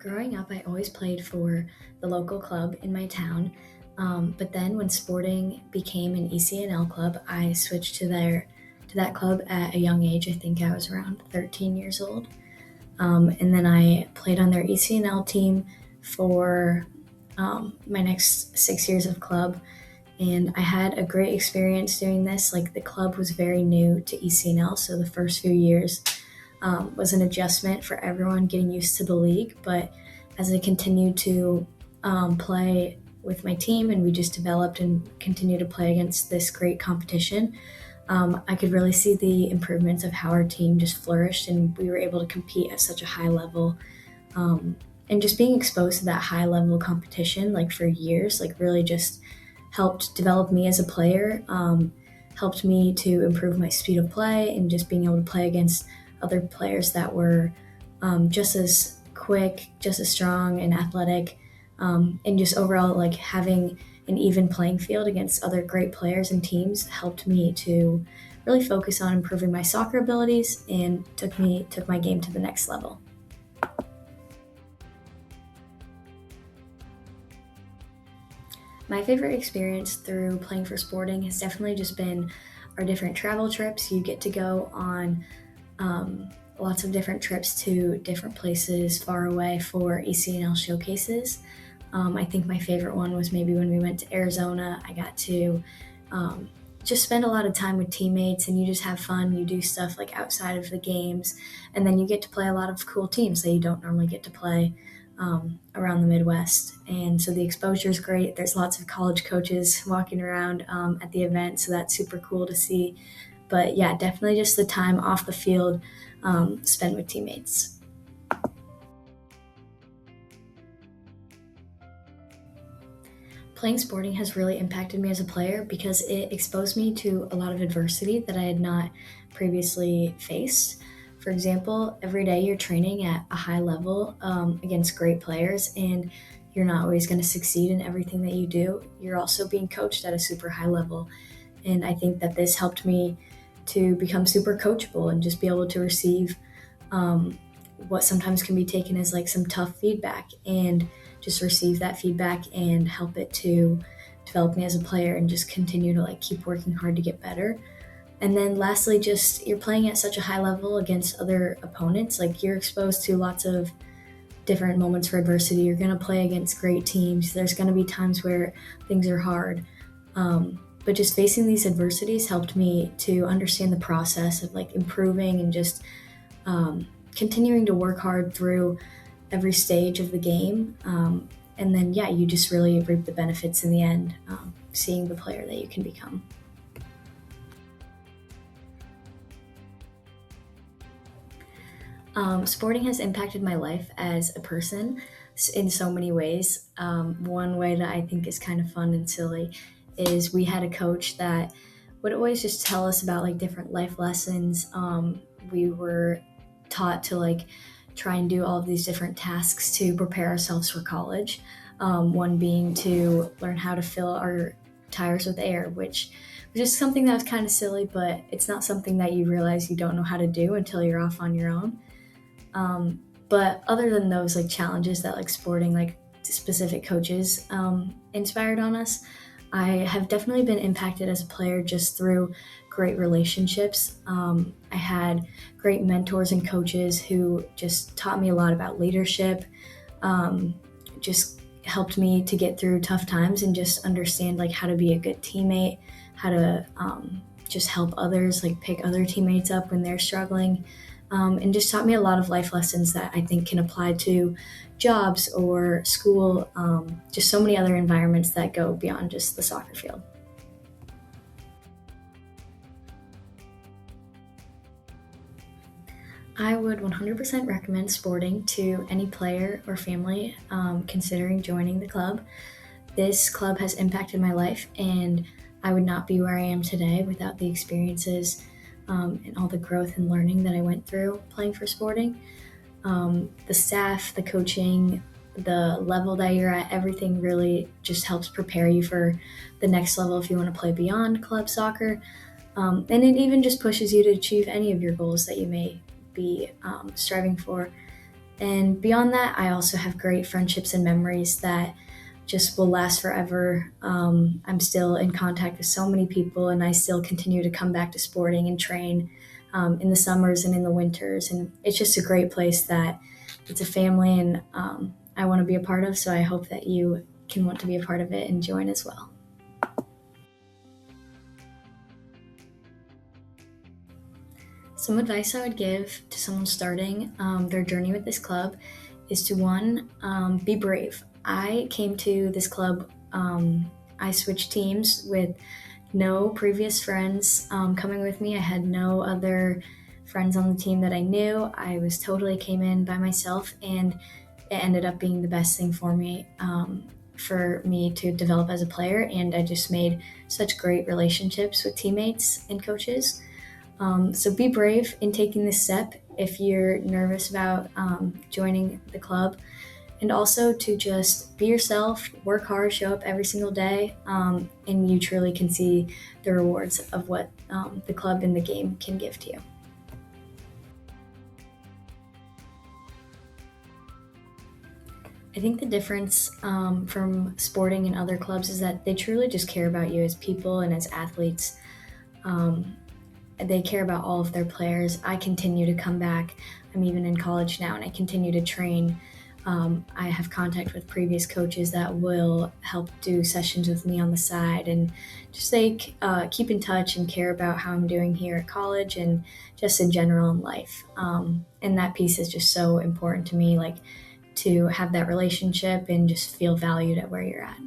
Growing up, I always played for the local club in my town. But then when sporting became an ECNL club, I switched to that club at a young age. I think I was around 13 years old. And then I played on their ECNL team for my next 6 years of club. And I had a great experience doing this. Like the club was very new to ECNL, so the first few years was an adjustment for everyone getting used to the league. But as I continued to play with my team and we just developed and continued to play against this great competition, I could really see the improvements of how our team just flourished and we were able to compete at such a high level. And just being exposed to that high level competition, like for years, like really just helped develop me as a player, helped me to improve my speed of play and just being able to play against other players that were just as quick, just as strong and athletic, and just overall like having an even playing field against other great players and teams helped me to really focus on improving my soccer abilities and took my game to the next level. My favorite experience through playing for sporting has definitely just been our different travel trips. You get to go on lots of different trips to different places far away for ECNL showcases. I think my favorite one was maybe when we went to Arizona. I got to just spend a lot of time with teammates and you just have fun. You do stuff like outside of the games, and then you get to play a lot of cool teams that you don't normally get to play around the Midwest. And so the exposure is great. There's lots of college coaches walking around at the event, so that's super cool to see. But yeah, definitely just the time off the field spent with teammates. Playing sporting has really impacted me as a player because it exposed me to a lot of adversity that I had not previously faced. For example, every day you're training at a high level against great players, and you're not always going to succeed in everything that you do. You're also being coached at a super high level. And I think that this helped me to become super coachable and just be able to receive um, what sometimes can be taken as like some tough feedback and just receive that feedback and help it to develop me as a player and just continue to like keep working hard to get better. And then lastly, just you're playing at such a high level against other opponents. Like you're exposed to lots of different moments for adversity. You're going to play against great teams. There's going to be times where things are hard. But just facing these adversities helped me to understand the process of like improving and just continuing to work hard through every stage of the game. And then, yeah, you just really reap the benefits in the end, seeing the player that you can become. Sporting has impacted my life as a person in so many ways. One way that I think is kind of fun and silly is we had a coach that would always just tell us about like different life lessons. We were taught to like try and do all of these different tasks to prepare ourselves for college. One being to learn how to fill our tires with air, which was just something that was kind of silly, but it's not something that you realize you don't know how to do until you're off on your own. But other than those like challenges that like sporting like specific coaches inspired on us, I have definitely been impacted as a player just through great relationships. I had great mentors and coaches who just taught me a lot about leadership, just helped me to get through tough times and just understand like how to be a good teammate, how to just help others, like pick other teammates up when they're struggling, and just taught me a lot of life lessons that I think can apply to jobs or school, just so many other environments that go beyond just the soccer field. I would 100% recommend sporting to any player or family considering joining the club. This club has impacted my life, and I would not be where I am today without the experiences and all the growth and learning that I went through playing for sporting. The staff, the coaching, the level that you're at, everything really just helps prepare you for the next level if you want to play beyond club soccer. And it even just pushes you to achieve any of your goals that you may be striving for. And beyond that, I also have great friendships and memories that just will last forever. I'm still in contact with so many people, and I still continue to come back to sporting and train in the summers and in the winters. And it's just a great place that it's a family, and I want to be a part of. So I hope that you can want to be a part of it and join as well. Some advice I would give to someone starting their journey with this club is to one, be brave. I came to this club, I switched teams with no previous friends coming with me. I had no other friends on the team that I knew. I was totally came in by myself, and it ended up being the best thing for me to develop as a player. And I just made such great relationships with teammates and coaches. So be brave in taking this step if you're nervous about joining the club, and also to just be yourself, work hard, show up every single day, and you truly can see the rewards of what the club and the game can give to you. I think the difference from sporting and other clubs is that they truly just care about you as people and as athletes. Um, they care about all of their players. I continue to come back. I'm even in college now, and I continue to train. I have contact with previous coaches that will help do sessions with me on the side, and just keep in touch and care about how I'm doing here at college and just in general in life. And that piece is just so important to me, like to have that relationship and just feel valued at where you're at.